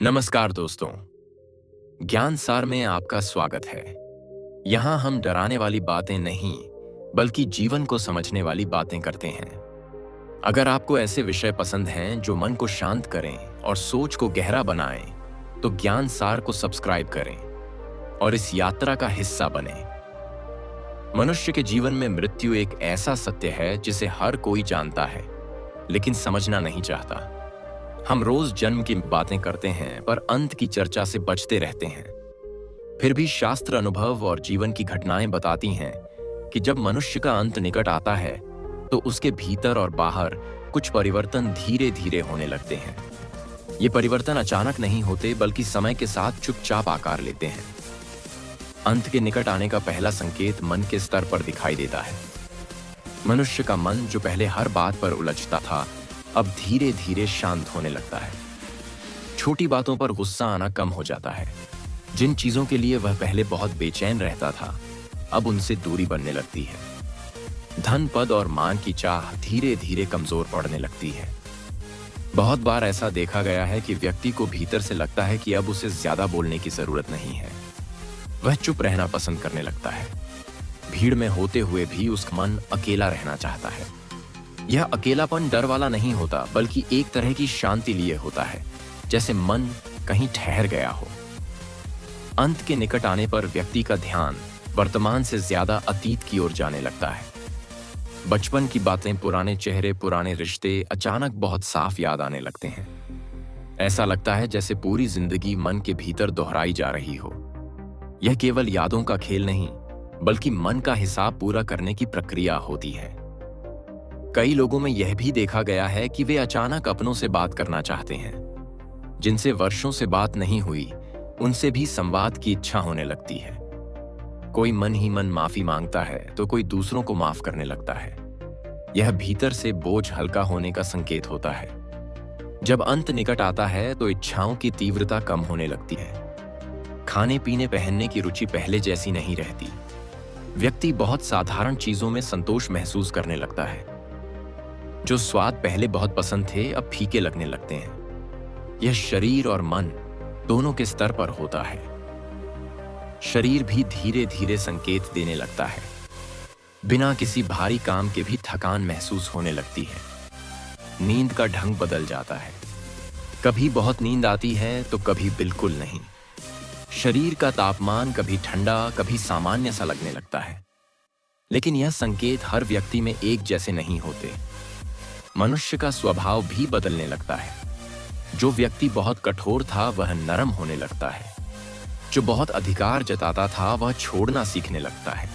नमस्कार दोस्तों। ज्ञान सार में आपका स्वागत है। यहाँ हम डराने वाली बातें नहीं, बल्कि जीवन को समझने वाली बातें करते हैं। अगर आपको ऐसे विषय पसंद हैं जो मन को शांत करें और सोच को गहरा बनाएं, तो ज्ञान सार को सब्सक्राइब करें और इस यात्रा का हिस्सा बनें। मनुष्य के जीवन में मृत्यु एक ऐसा सत्य है जिसे हर कोई जानता है, लेकिन समझना नहीं चाहता। हम रोज जन्म की बातें करते हैं, पर अंत की चर्चा से बचते रहते हैं। फिर भी शास्त्र, अनुभव और जीवन की घटनाएं बताती हैं कि जब मनुष्य का अंत निकट आता है, तो उसके भीतर और बाहर कुछ परिवर्तन धीरे धीरे होने लगते हैं। ये परिवर्तन अचानक नहीं होते, बल्कि समय के साथ चुपचाप आकार लेते हैं। अंत के निकट आने का पहला संकेत मन के स्तर पर दिखाई देता है। मनुष्य का मन, जो पहले हर बात पर उलझता था, अब धीरे धीरे शांत होने लगता है। छोटी बातों पर गुस्सा आना कम हो जाता है। जिन चीजों के लिए वह पहले बहुत बेचैन रहता था, अब उनसे दूरी बनने लगती है। धन, पद और मान की चाह धीरे धीरे कमजोर पड़ने लगती है। बहुत बार ऐसा देखा गया है कि व्यक्ति को भीतर से लगता है कि अब उसे ज्यादा बोलने की जरूरत नहीं है। वह चुप रहना पसंद करने लगता है। भीड़ में होते हुए भी उसका मन अकेला रहना चाहता है। यह अकेलापन डर वाला नहीं होता, बल्कि एक तरह की शांति लिए होता है, जैसे मन कहीं ठहर गया हो। अंत के निकट आने पर व्यक्ति का ध्यान वर्तमान से ज्यादा अतीत की ओर जाने लगता है। बचपन की बातें, पुराने चेहरे, पुराने रिश्ते अचानक बहुत साफ याद आने लगते हैं। ऐसा लगता है जैसे पूरी जिंदगी मन के भीतर दोहराई जा रही हो। यह केवल यादों का खेल नहीं, बल्कि मन का हिसाब पूरा करने की प्रक्रिया होती है। कई लोगों में यह भी देखा गया है कि वे अचानक अपनों से बात करना चाहते हैं। जिनसे वर्षों से बात नहीं हुई, उनसे भी संवाद की इच्छा होने लगती है। कोई मन ही मन माफी मांगता है, तो कोई दूसरों को माफ करने लगता है। यह भीतर से बोझ हल्का होने का संकेत होता है। जब अंत निकट आता है, तो इच्छाओं की तीव्रता कम होने लगती है। खाने पीने, पहनने की रुचि पहले जैसी नहीं रहती। व्यक्ति बहुत साधारण चीजों में संतोष महसूस करने लगता है। जो स्वाद पहले बहुत पसंद थे, अब फीके लगने लगते हैं। यह शरीर और मन दोनों के स्तर पर होता है। शरीर भी धीरे धीरे संकेत देने लगता है। बिना किसी भारी काम के भी थकान महसूस होने लगती है। नींद का ढंग बदल जाता है। कभी बहुत नींद आती है, तो कभी बिल्कुल नहीं। शरीर का तापमान कभी ठंडा, कभी सामान्य सा लगने लगता है। लेकिन यह संकेत हर व्यक्ति में एक जैसे नहीं होते। मनुष्य का स्वभाव भी बदलने लगता है। जो व्यक्ति बहुत कठोर था, वह नरम होने लगता है। जो बहुत अधिकार जताता था, वह छोड़ना सीखने लगता है।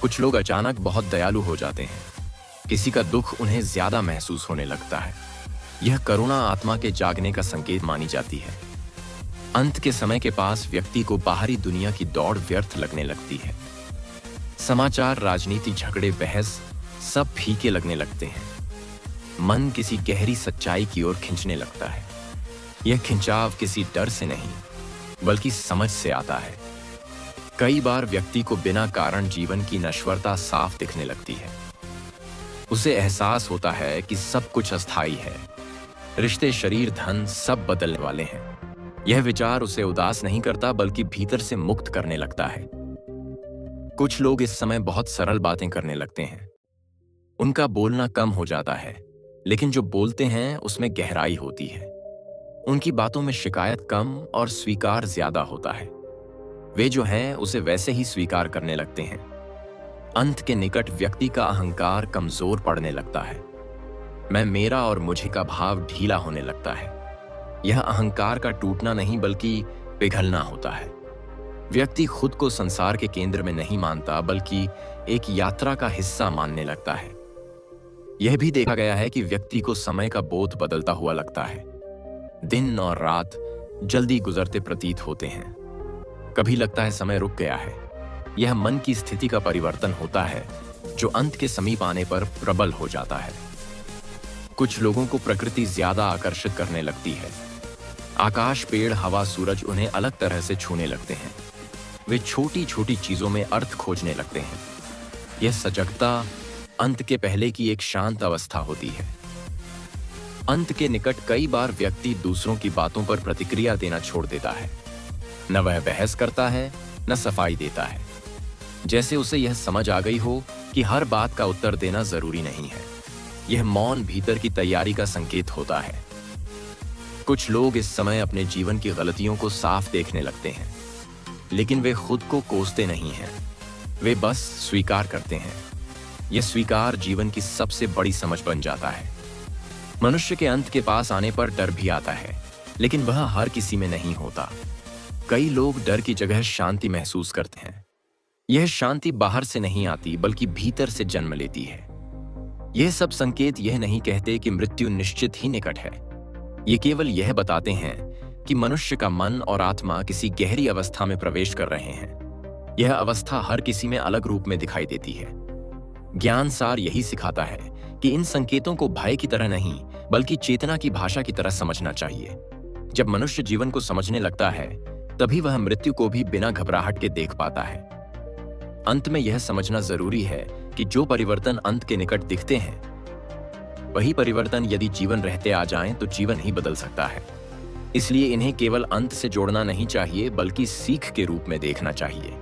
कुछ लोग अचानक बहुत दयालु हो जाते हैं। किसी का दुख उन्हें ज्यादा महसूस होने लगता है। यह करुणा आत्मा के जागने का संकेत मानी जाती है। अंत के समय के पास व्यक्ति को बाहरी दुनिया की दौड़ व्यर्थ लगने लगती है। समाचार, राजनीति, झगड़े, बहस सब फीके लगने लगते हैं। मन किसी गहरी सच्चाई की ओर खींचने लगता है। यह खिंचाव किसी डर से नहीं, बल्कि समझ से आता है। कई बार व्यक्ति को बिना कारण जीवन की नश्वरता साफ दिखने लगती है। उसे एहसास होता है कि सब कुछ अस्थायी है। रिश्ते, शरीर, धन सब बदलने वाले हैं। यह विचार उसे उदास नहीं करता, बल्कि भीतर से मुक्त करने लगता है। कुछ लोग इस समय बहुत सरल बातें करने लगते हैं। उनका बोलना कम हो जाता है, लेकिन जो बोलते हैं उसमें गहराई होती है। उनकी बातों में शिकायत कम और स्वीकार ज्यादा होता है। वे जो हैं उसे वैसे ही स्वीकार करने लगते हैं। अंत के निकट व्यक्ति का अहंकार कमजोर पड़ने लगता है। मैं, मेरा और मुझे का भाव ढीला होने लगता है। यह अहंकार का टूटना नहीं, बल्कि पिघलना होता है। व्यक्ति खुद को संसार के केंद्र में नहीं मानता, बल्कि एक यात्रा का हिस्सा मानने लगता है। यह भी देखा गया है कि व्यक्ति को समय का बोध बदलता हुआ लगता है। दिन और रात जल्दी गुजरते प्रतीत होते हैं। कभी लगता है समय रुक गया है। यह मन की स्थिति का परिवर्तन होता है, जो अंत के समीप आने पर प्रबल हो जाता है। कुछ लोगों को प्रकृति ज्यादा आकर्षित करने लगती है। आकाश, पेड़, हवा, सूरज उन्हें अलग तरह से छूने लगते हैं। वे छोटी छोटी चीजों में अर्थ खोजने लगते हैं। यह सजगता अंत के पहले की एक शांत अवस्था होती है। अंत के निकट कई बार व्यक्ति दूसरों की बातों पर प्रतिक्रिया देना छोड़ देता है। न वह बहस करता है, न सफाई देता है। जैसे उसे यह समझ आ गई हो कि हर बात का उत्तर देना जरूरी नहीं है। यह मौन भीतर की तैयारी का संकेत होता है। कुछ लोग इस समय अपने जीवन की गलतियों को साफ देखने लगते हैं, लेकिन वे खुद को कोसते नहीं हैं। वे बस स्वीकार करते हैं। यह स्वीकार जीवन की सबसे बड़ी समझ बन जाता है। मनुष्य के अंत के पास आने पर डर भी आता है, लेकिन वह हर किसी में नहीं होता। कई लोग डर की जगह शांति महसूस करते हैं। यह शांति बाहर से नहीं आती, बल्कि भीतर से जन्म लेती है। यह सब संकेत यह नहीं कहते कि मृत्यु निश्चित ही निकट है। ये केवल यह बताते हैं कि मनुष्य का मन और आत्मा किसी गहरी अवस्था में प्रवेश कर रहे हैं। यह अवस्था हर किसी में अलग रूप में दिखाई देती है। ज्ञान सार यही सिखाता है कि इन संकेतों को भय की तरह नहीं, बल्कि चेतना की भाषा की तरह समझना चाहिए। जब मनुष्य जीवन को समझने लगता है, तभी वह मृत्यु को भी बिना घबराहट के देख पाता है। अंत में यह समझना जरूरी है कि जो परिवर्तन अंत के निकट दिखते हैं, वही परिवर्तन यदि जीवन रहते आ जाएं तो जीवन ही बदल सकता है। इसलिए इन्हें केवल अंत से जोड़ना नहीं चाहिए, बल्कि सीख के रूप में देखना चाहिए।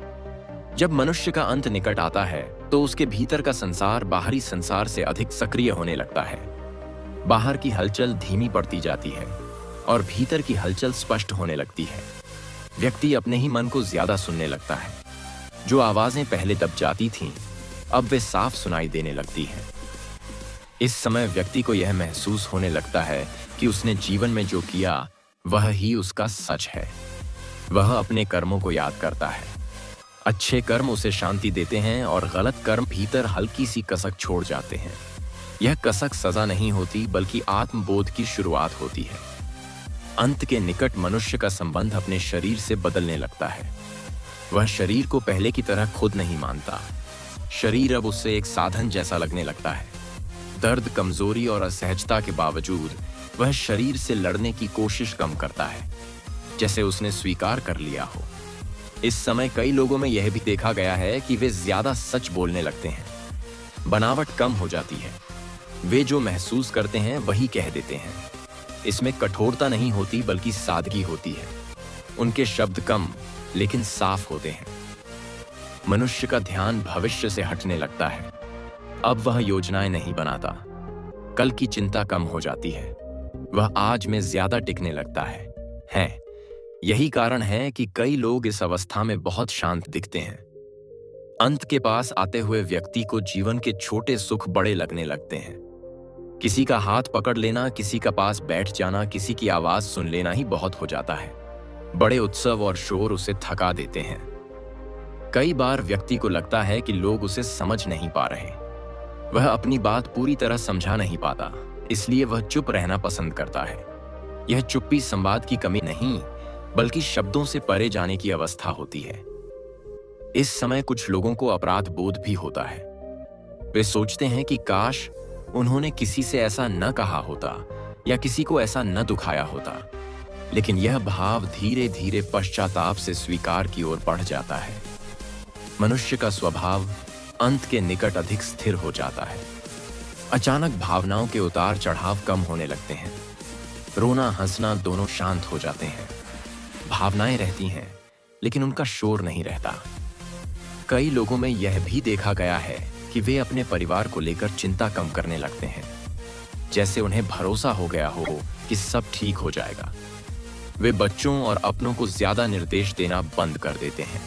जब मनुष्य का अंत निकट आता है, तो उसके भीतर का संसार बाहरी संसार से अधिक सक्रिय होने लगता है। बाहर की हलचल धीमी पड़ती जाती है और भीतर की हलचल स्पष्ट होने लगती है। व्यक्ति अपने ही मन को ज्यादा सुनने लगता है। जो आवाजें पहले दब जाती थीं, अब वे साफ सुनाई देने लगती हैं। इस समय व्यक्ति को यह महसूस होने लगता है कि उसने जीवन में जो किया, वह ही उसका सच है। वह अपने कर्मों को याद करता है। अच्छे कर्म उसे शांति देते हैं और गलत कर्म भीतर हल्की सी कसक छोड़ जाते हैं। यह कसक सजा नहीं होती, बल्कि आत्मबोध की शुरुआत होती है। अंत के निकट मनुष्य का संबंध अपने शरीर से बदलने लगता है। वह शरीर को पहले की तरह खुद नहीं मानता। शरीर अब उससे एक साधन जैसा लगने लगता है। दर्द, कमजोरी और असहजता के बावजूद वह शरीर से लड़ने की कोशिश कम करता है, जैसे उसने स्वीकार कर लिया हो। इस समय कई लोगों में यह भी देखा गया है कि वे ज्यादा सच बोलने लगते हैं। बनावट कम हो जाती है। वे जो महसूस करते हैं वही कह देते हैं। इसमें कठोरता नहीं होती, बल्कि सादगी होती है। उनके शब्द कम लेकिन साफ होते हैं। मनुष्य का ध्यान भविष्य से हटने लगता है। अब वह योजनाएं नहीं बनाता। कल की चिंता कम हो जाती है। वह आज में ज्यादा टिकने लगता है। यही कारण है कि कई लोग इस अवस्था में बहुत शांत दिखते हैं। अंत के पास आते हुए व्यक्ति को जीवन के छोटे सुख बड़े लगने लगते हैं। किसी का हाथ पकड़ लेना, किसी का पास बैठ जाना, किसी की आवाज सुन लेना ही बहुत हो जाता है। बड़े उत्सव और शोर उसे थका देते हैं। कई बार व्यक्ति को लगता है कि लोग उसे समझ नहीं पा रहे। वह अपनी बात पूरी तरह समझा नहीं पाता, इसलिए वह चुप रहना पसंद करता है। यह चुप्पी संवाद की कमी नहीं, बल्कि शब्दों से परे जाने की अवस्था होती है। इस समय कुछ लोगों को अपराध बोध भी होता है। वे सोचते हैं कि काश उन्होंने किसी से ऐसा न कहा होता या किसी को ऐसा न दुखाया होता। लेकिन यह भाव धीरे धीरे पश्चाताप से स्वीकार की ओर बढ़ जाता है। मनुष्य का स्वभाव अंत के निकट अधिक स्थिर हो जाता है। अचानक भावनाओं के उतार चढ़ाव कम होने लगते हैं। रोना, हंसना दोनों शांत हो जाते हैं। भावनाएं रहती हैं, लेकिन उनका शोर नहीं रहता। कई लोगों में यह भी देखा गया है कि वे अपने परिवार को लेकर चिंता कम करने लगते हैं, जैसे उन्हें भरोसा हो गया हो कि सब ठीक हो जाएगा। वे बच्चों और अपनों को ज्यादा निर्देश देना बंद कर देते हैं।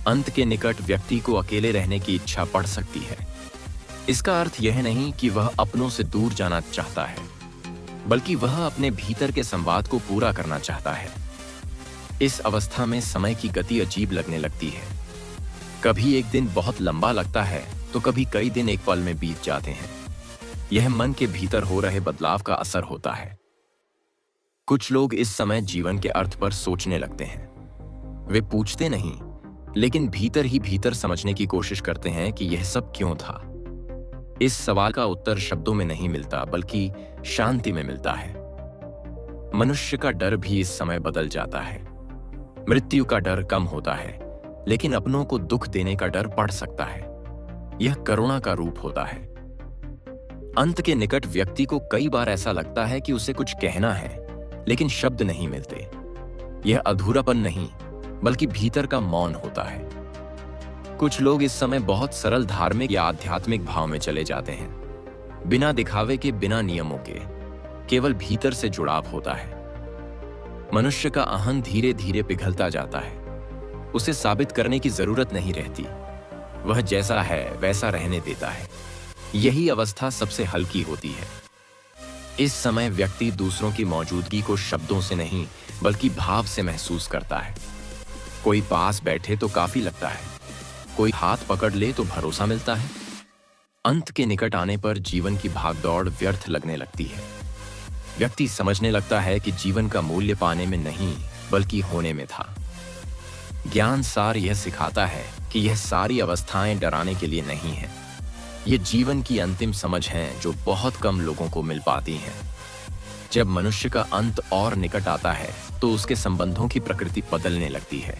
अंत के निकट व्यक्ति को अकेले रहने की इच्छा बढ़ सकती है। इसका अर्थ यह नहीं कि वह अपनों से दूर जाना चाहता है, बल्कि वह अपने भीतर के संवाद को पूरा करना चाहता है। इस अवस्था में समय की गति अजीब लगने लगती है। कभी एक दिन बहुत लंबा लगता है, तो कभी कई दिन एक पल में बीत जाते हैं। यह मन के भीतर हो रहे बदलाव का असर होता है। कुछ लोग इस समय जीवन के अर्थ पर सोचने लगते हैं। वे पूछते नहीं, लेकिन भीतर ही भीतर समझने की कोशिश करते हैं कि यह सब क्यों था। इस सवाल का उत्तर शब्दों में नहीं मिलता, बल्कि शांति में मिलता है। मनुष्य का डर भी इस समय बदल जाता है। मृत्यु का डर कम होता है, लेकिन अपनों को दुख देने का डर बढ़ सकता है। यह करुणा का रूप होता है। अंत के निकट व्यक्ति को कई बार ऐसा लगता है कि उसे कुछ कहना है, लेकिन शब्द नहीं मिलते। यह अधूरापन नहीं, बल्कि भीतर का मौन होता है। कुछ लोग इस समय बहुत सरल धार्मिक या आध्यात्मिक भाव में चले जाते हैं, बिना दिखावे के, बिना नियमों के। केवल भीतर से जुड़ाव होता है। मनुष्य का अहं धीरे धीरे पिघलता जाता है। उसे साबित करने की जरूरत नहीं रहती। वह जैसा है वैसा रहने देता है। यही अवस्था सबसे हल्की होती है। इस समय व्यक्ति दूसरों की मौजूदगी को शब्दों से नहीं, बल्कि भाव से महसूस करता है। कोई पास बैठे तो काफी लगता है, कोई हाथ पकड़ ले तो भरोसा मिलता है। अंत के निकट आने पर जीवन की भागदौड़ व्यर्थ लगने लगती है। व्यक्ति समझने लगता है कि जीवन का मूल्य पाने में नहीं, बल्कि होने में था। ज्ञान सार यह सिखाता है कि यह सारी अवस्थाएं डराने के लिए नहीं है। ये जीवन की अंतिम समझ है जो बहुत कम लोगों को मिल पाती है। जब मनुष्य का अंत और निकट आता है तो उसके संबंधों की प्रकृति बदलने लगती है।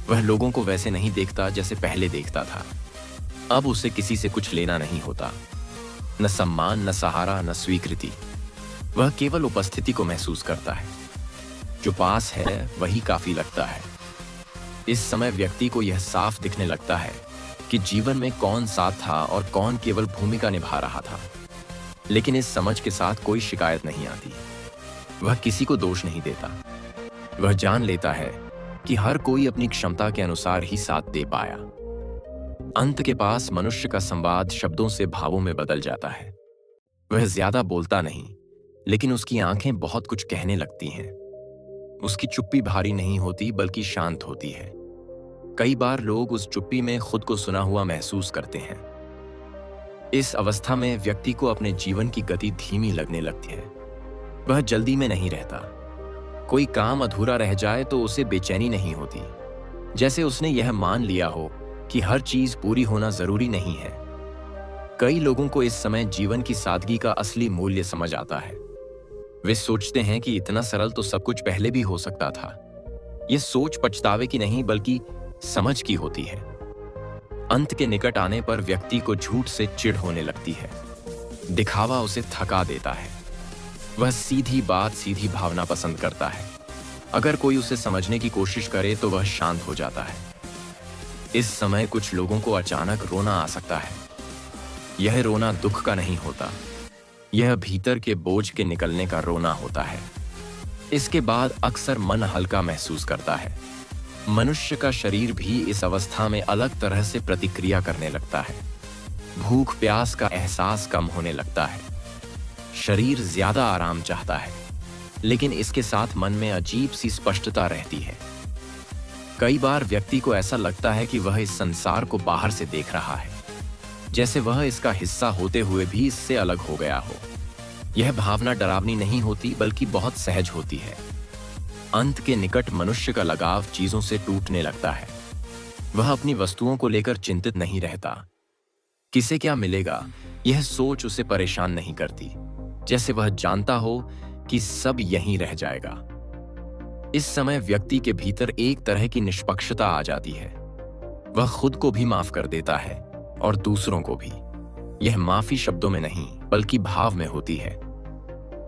वह लोगों को वैसे नहीं देखता जैसे पहले देखता था। अब उसे किसी से कुछ लेना नहीं होता, न सम्मान, न सहारा, न स्वीकृति। वह केवल उपस्थिति को महसूस करता है। जो पास है वही काफी लगता है। इस समय व्यक्ति को यह साफ दिखने लगता है कि जीवन में कौन साथ था और कौन केवल भूमिका निभा रहा था। लेकिन इस समझ के साथ कोई शिकायत नहीं आती। वह किसी को दोष नहीं देता। वह जान लेता है कि हर कोई अपनी क्षमता के अनुसार ही साथ दे पाया। अंत के पास मनुष्य का संवाद शब्दों से भावों में बदल जाता है। वह ज्यादा बोलता नहीं, लेकिन उसकी आंखें बहुत कुछ कहने लगती हैं। उसकी चुप्पी भारी नहीं होती, बल्कि शांत होती है। कई बार लोग उस चुप्पी में खुद को सुना हुआ महसूस करते हैं। इस अवस्था में व्यक्ति को अपने जीवन की गति धीमी लगने लगती है। वह जल्दी में नहीं रहता। कोई काम अधूरा रह जाए तो उसे बेचैनी नहीं होती, जैसे उसने यह मान लिया हो कि हर चीज पूरी होना जरूरी नहीं है। कई लोगों को इस समय जीवन की सादगी का असली मूल्य समझ आता है। वे सोचते हैं कि इतना सरल तो सब कुछ पहले भी हो सकता था। यह सोच पछतावे की नहीं, बल्कि समझ की होती है। अंत के निकट आने पर व्यक्ति को झूठ से चिढ़ होने लगती है। दिखावा उसे थका देता है। वह सीधी बात, सीधी भावना पसंद करता है। अगर कोई उसे समझने की कोशिश करे तो वह शांत हो जाता है। इस समय कुछ लोगों को अचानक रोना आ सकता है। यह रोना दुख का नहीं होता, यह भीतर के बोझ के निकलने का रोना होता है। इसके बाद अक्सर मन हल्का महसूस करता है। मनुष्य का शरीर भी इस अवस्था में अलग तरह से प्रतिक्रिया करने लगता है। भूख प्यास का एहसास कम होने लगता है। शरीर ज्यादा आराम चाहता है, लेकिन इसके साथ मन में अजीब सी स्पष्टता रहती है। कई बार व्यक्ति को ऐसा लगता है कि वह इस संसार को बाहर से देख रहा है, जैसे वह इसका हिस्सा होते हुए भी इससे अलग हो गया हो। यह भावना डरावनी नहीं होती, बल्कि बहुत सहज होती है। अंत के निकट मनुष्य का लगाव चीजों से टूटने लगता है। वह अपनी वस्तुओं को लेकर चिंतित नहीं रहता। किसे क्या मिलेगा, यह सोच उसे परेशान नहीं करती, जैसे वह जानता हो कि सब यहीं रह जाएगा। इस समय व्यक्ति के भीतर एक तरह की निष्पक्षता आ जाती है। वह खुद को भी माफ कर देता है और दूसरों को भी। यह माफी शब्दों में नहीं, बल्कि भाव में होती है।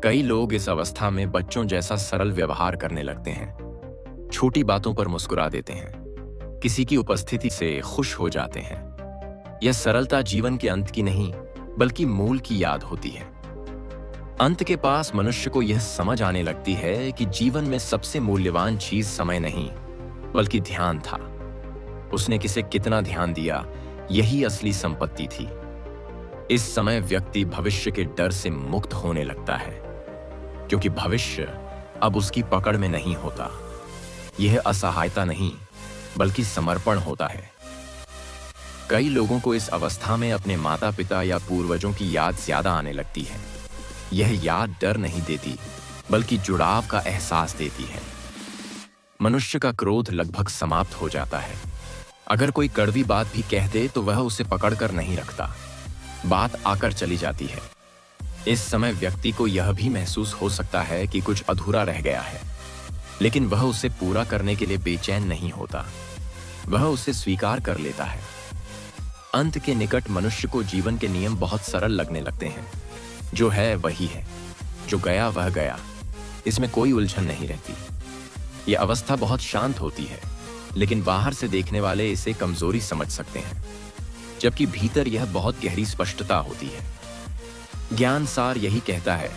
कई लोग इस अवस्था में बच्चों जैसा सरल व्यवहार करने लगते हैं। छोटी बातों पर मुस्कुरा देते हैं, किसी की उपस्थिति से खुश हो जाते हैं। यह सरलता जीवन के अंत की नहीं, बल्कि मूल की याद होती है। अंत के पास मनुष्य को यह समझ आने लगती है कि जीवन में सबसे मूल्यवान चीज समय नहीं, बल्कि ध्यान था। उसने किसे कितना ध्यान दिया, यही असली संपत्ति थी। इस समय व्यक्ति भविष्य के डर से मुक्त होने लगता है, क्योंकि भविष्य अब उसकी पकड़ में नहीं होता। यह असहायता नहीं, बल्कि समर्पण होता है। कई लोगों को इस अवस्था में अपने माता पिता या पूर्वजों की याद ज्यादा आने लगती है। यह याद डर नहीं देती, बल्कि जुड़ाव का एहसास देती है। मनुष्य का क्रोध लगभग समाप्त हो जाता है। अगर कोई कड़वी बात भी कह दे तो वह उसे पकड़कर नहीं रखता, बात आकर चली जाती है। इस समय व्यक्ति को यह भी महसूस हो सकता है कि कुछ अधूरा रह गया है, लेकिन वह उसे पूरा करने के लिए बेचैन नहीं होता। वह उसे स्वीकार कर लेता है। अंत के निकट मनुष्य को जीवन के नियम बहुत सरल लगने लगते हैं। जो है वही है, जो गया वह गया, इसमें कोई उलझन नहीं रहती। यह अवस्था बहुत शांत होती है, लेकिन बाहर से देखने वाले इसे कमजोरी समझ सकते हैं, जबकि भीतर यह बहुत गहरी स्पष्टता होती है। ज्ञान सार यही कहता है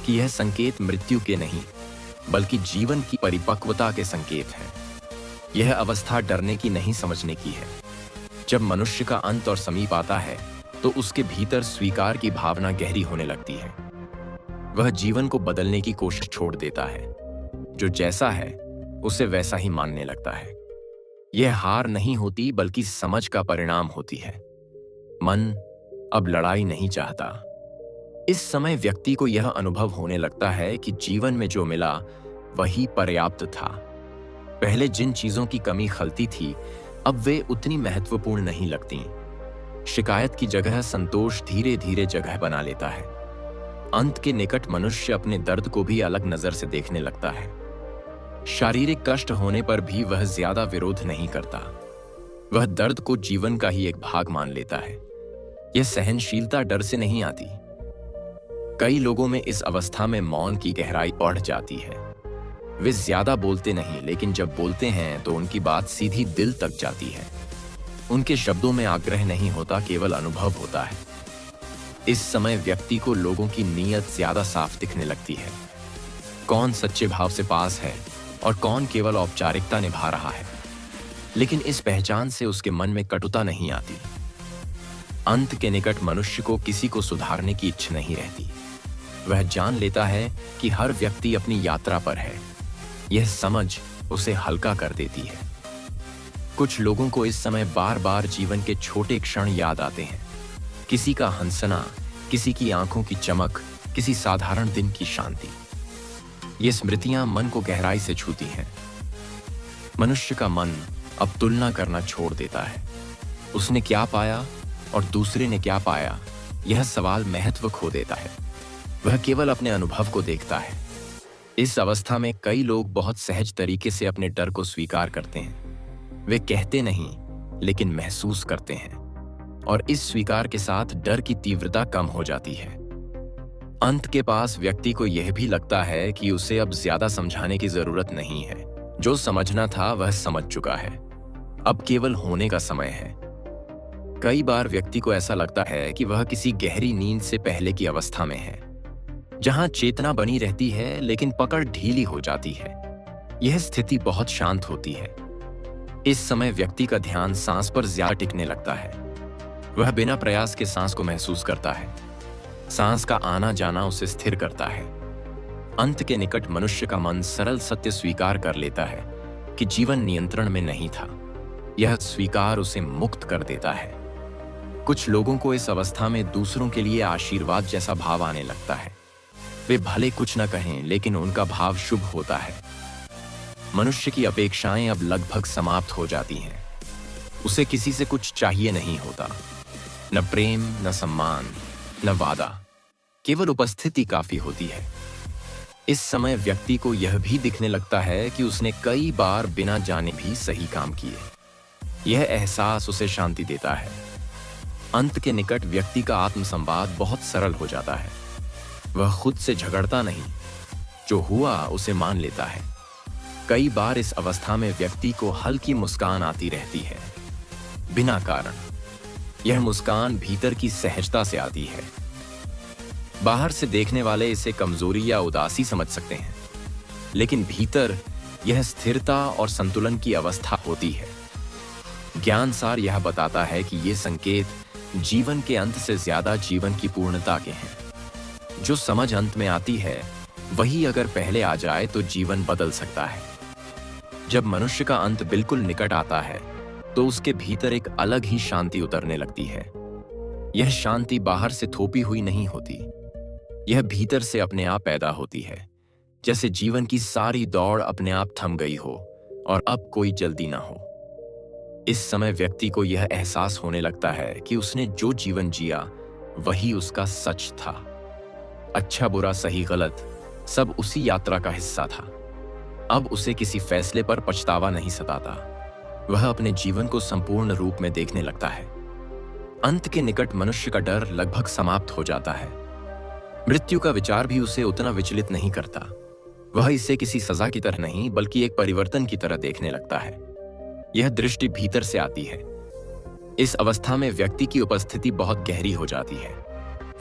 कि यह संकेत मृत्यु के नहीं, बल्कि जीवन की परिपक्वता के संकेत हैं। यह अवस्था डरने की नहीं, समझने की है। जब मनुष्य का अंत और समीप आता है, तो उसके भीतर स्वीकार की भावना गहरी होने लगती है। वह जीवन को बदलने की कोशिश छोड़ देता है। जो जैसा है उसे वैसा ही मानने लगता है। यह हार नहीं होती, बल्कि समझ का परिणाम होती है। मन अब लड़ाई नहीं चाहता। इस समय व्यक्ति को यह अनुभव होने लगता है कि जीवन में जो मिला वही पर्याप्त था। पहले जिन चीजों की कमी खलती थी, अब वे उतनी महत्वपूर्ण नहीं लगती। शिकायत की जगह संतोष धीरे धीरे जगह बना लेता है। अंत के निकट मनुष्य अपने दर्द को भी अलग नजर से देखने लगता है। शारीरिक कष्ट होने पर भी वह ज्यादा विरोध नहीं करता। वह दर्द को जीवन का ही एक भाग मान लेता है। यह सहनशीलता डर से नहीं आती। कई लोगों में इस अवस्था में मौन की गहराई बढ़ जाती है। वे ज्यादा बोलते नहीं, लेकिन जब बोलते हैं तो उनकी बात सीधी दिल तक जाती है। उनके शब्दों में आग्रह नहीं होता, केवल अनुभव होता है। इस समय व्यक्ति को लोगों की नीयत ज्यादा साफ दिखने लगती है। कौन सच्चे भाव से पास है और कौन केवल औपचारिकता निभा रहा है। लेकिन इस पहचान से उसके मन में कटुता नहीं आती। अंत के निकट मनुष्य को किसी को सुधारने की इच्छा नहीं रहती। वह जान लेता है कि हर व्यक्ति अपनी यात्रा पर है। यह समझ उसे हल्का कर देती है। कुछ लोगों को इस समय बार बार जीवन के छोटे क्षण याद आते हैं। किसी का हंसना, किसी की आंखों की चमक, किसी साधारण दिन की शांति। ये स्मृतियां मन को गहराई से छूती हैं। मनुष्य का मन अब तुलना करना छोड़ देता है। उसने क्या पाया और दूसरे ने क्या पाया, यह सवाल महत्व खो देता है। वह केवल अपने अनुभव को देखता है। इस अवस्था में कई लोग बहुत सहज तरीके से अपने डर को स्वीकार करते हैं। वे कहते नहीं, लेकिन महसूस करते हैं, और इस स्वीकार के साथ डर की तीव्रता कम हो जाती है। अंत के पास व्यक्ति को यह भी लगता है कि उसे अब ज्यादा समझाने की जरूरत नहीं है। जो समझना था वह समझ चुका है। अब केवल होने का समय है। कई बार व्यक्ति को ऐसा लगता है कि वह किसी गहरी नींद से पहले की अवस्था में है, जहां चेतना बनी रहती है लेकिन पकड़ ढीली हो जाती है। यह स्थिति बहुत शांत होती है। इस समय व्यक्ति का ध्यान सांस पर ज्यादा टिकने लगता है। वह बिना प्रयास के सांस को महसूस करता है। सांस का आना जाना उसे स्थिर करता है। अंत के निकट मनुष्य का मन सरल सत्य स्वीकार कर लेता है कि जीवन नियंत्रण में नहीं था। यह स्वीकार उसे मुक्त कर देता है। कुछ लोगों को इस अवस्था में दूसरों के लिए आशीर्वाद जैसा भाव आने लगता है। वे भले कुछ न कहें, लेकिन उनका भाव शुभ होता है। मनुष्य की अपेक्षाएं अब लगभग समाप्त हो जाती हैं। उसे किसी से कुछ चाहिए नहीं होता, न प्रेम, न सम्मान, न वादा, केवल उपस्थिति काफी होती है। इस समय व्यक्ति को यह भी दिखने लगता है कि उसने कई बार बिना जाने भी सही काम किए। यह एहसास उसे शांति देता है। अंत के निकट व्यक्ति का आत्मसंवाद बहुत सरल हो जाता है। वह खुद से झगड़ता नहीं, जो हुआ उसे मान लेता है। कई बार इस अवस्था में व्यक्ति को हल्की मुस्कान आती रहती है, बिना कारण। यह मुस्कान भीतर की सहजता से आती है। बाहर से देखने वाले इसे कमजोरी या उदासी समझ सकते हैं, लेकिन भीतर यह स्थिरता और संतुलन की अवस्था होती है। ज्ञान सार यह बताता है कि ये संकेत जीवन के अंत से ज्यादा जीवन की पूर्णता के हैं। जो समझ अंत में आती है, वही अगर पहले आ जाए तो जीवन बदल सकता है। जब मनुष्य का अंत बिल्कुल निकट आता है, तो उसके भीतर एक अलग ही शांति उतरने लगती है। यह शांति बाहर से थोपी हुई नहीं होती। यह भीतर से अपने आप पैदा होती है, जैसे जीवन की सारी दौड़ अपने आप थम गई हो और अब कोई जल्दी ना हो। इस समय व्यक्ति को यह एहसास होने लगता है कि उसने जो जीवन जिया वही उसका सच था। अच्छा बुरा सही गलत सब उसी यात्रा का हिस्सा था। अब उसे किसी फैसले पर पछतावा नहीं सताता। वह अपने जीवन को संपूर्ण रूप में देखने लगता है। अंत के निकट मनुष्य का डर लगभग समाप्त हो जाता है। मृत्यु का विचार भी उसे उतना विचलित नहीं करता। वह इसे किसी सजा की तरह नहीं बल्कि एक परिवर्तन की तरह देखने लगता है। यह दृष्टि भीतर से आती है। इस अवस्था में व्यक्ति की उपस्थिति बहुत गहरी हो जाती है।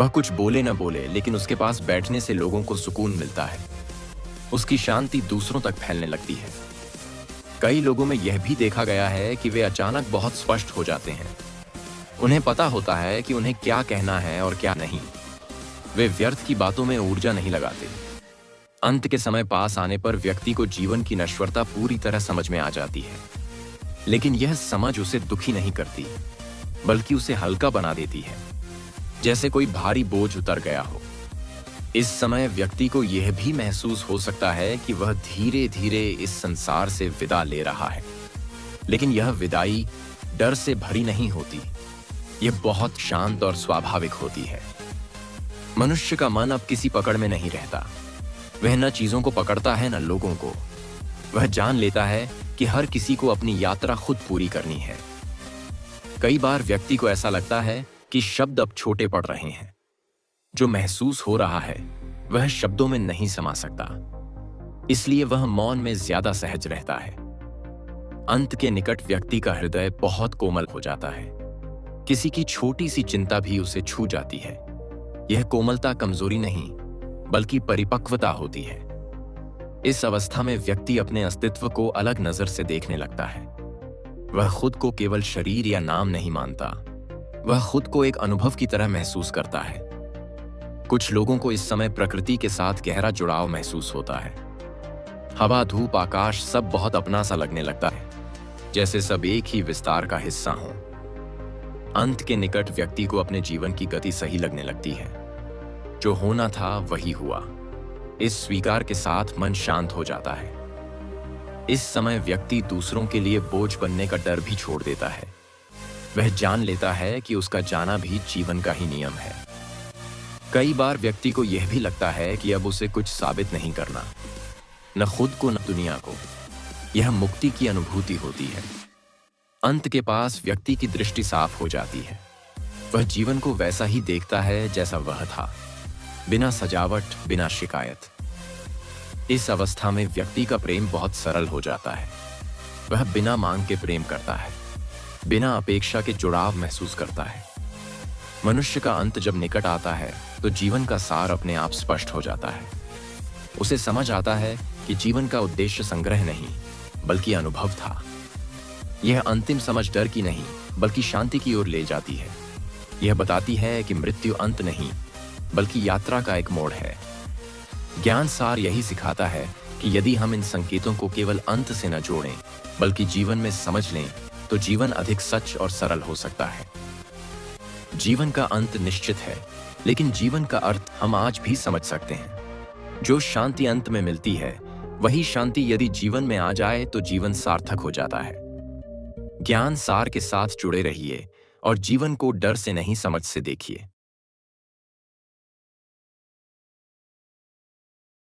वह कुछ बोले न बोले, लेकिन उसके पास बैठने से लोगों को सुकून मिलता है। उसकी शांति दूसरों तक फैलने लगती है। कई लोगों में यह भी देखा गया है कि वे अचानक बहुत स्पष्ट हो जाते हैं। उन्हें पता होता है कि उन्हें क्या कहना है और क्या नहीं। वे व्यर्थ की बातों में ऊर्जा नहीं लगाते। अंत के समय पास आने पर व्यक्ति को जीवन की नश्वरता पूरी तरह समझ में आ जाती है, लेकिन यह समझ उसे दुखी नहीं करती, बल्कि उसे हल्का बना देती है, जैसे कोई भारी बोझ उतर गया हो। इस समय व्यक्ति को यह भी महसूस हो सकता है कि वह धीरे धीरे इस संसार से विदा ले रहा है, लेकिन यह विदाई डर से भरी नहीं होती। यह बहुत शांत और स्वाभाविक होती है। मनुष्य का मन अब किसी पकड़ में नहीं रहता। वह न चीजों को पकड़ता है न लोगों को। वह जान लेता है कि हर किसी को अपनी यात्रा खुद पूरी करनी है। कई बार व्यक्ति को ऐसा लगता है कि शब्द अब छोटे पड़ रहे हैं। जो महसूस हो रहा है वह शब्दों में नहीं समा सकता, इसलिए वह मौन में ज्यादा सहज रहता है। अंत के निकट व्यक्ति का हृदय बहुत कोमल हो जाता है। किसी की छोटी सी चिंता भी उसे छू जाती है। यह कोमलता कमजोरी नहीं बल्कि परिपक्वता होती है। इस अवस्था में व्यक्ति अपने अस्तित्व को अलग नजर से देखने लगता है। वह खुद को केवल शरीर या नाम नहीं मानता, वह खुद को एक अनुभव की तरह महसूस करता है। कुछ लोगों को इस समय प्रकृति के साथ गहरा जुड़ाव महसूस होता है। हवा, धूप, आकाश सब बहुत अपना सा लगने लगता है, जैसे सब एक ही विस्तार का हिस्सा हो। अंत के निकट व्यक्ति को अपने जीवन की गति सही लगने लगती है। जो होना था वही हुआ। इस स्वीकार के साथ मन शांत हो जाता है। इस समय व्यक्ति दूसरों के लिए बोझ बनने का डर भी छोड़ देता है। वह जान लेता है कि उसका जाना भी जीवन का ही नियम है। कई बार व्यक्ति को यह भी लगता है कि अब उसे कुछ साबित नहीं करना, न खुद को न दुनिया को। यह मुक्ति की अनुभूति होती है। अंत के पास व्यक्ति की दृष्टि साफ हो जाती है। वह जीवन को वैसा ही देखता है जैसा वह था, बिना सजावट, बिना शिकायत। इस अवस्था में व्यक्ति का प्रेम बहुत सरल हो जाता है। वह बिना मांग के प्रेम करता है, बिना अपेक्षा के जुड़ाव महसूस करता है। मनुष्य का अंत जब निकट आता है तो जीवन का सार अपने आप स्पष्ट हो जाता है। उसे समझ आता है कि जीवन का उद्देश्य संग्रह नहीं बल्कि अनुभव था। यह अंतिम समझ डर की नहीं बल्कि शांति की ओर ले जाती है। यह बताती है कि मृत्यु अंत नहीं बल्कि यात्रा का एक मोड़ है। ज्ञान सार यही सिखाता है कि यदि हम इन संकेतों को केवल अंत से न जोड़ें बल्कि जीवन में समझ लें तो जीवन अधिक सच और सरल हो सकता है। जीवन का अंत निश्चित है, लेकिन जीवन का अर्थ हम आज भी समझ सकते हैं। जो शांति अंत में मिलती है वही शांति यदि जीवन में आ जाए तो जीवन सार्थक हो जाता है। ज्ञान सार के साथ जुड़े रहिए और जीवन को डर से नहीं समझ से देखिए।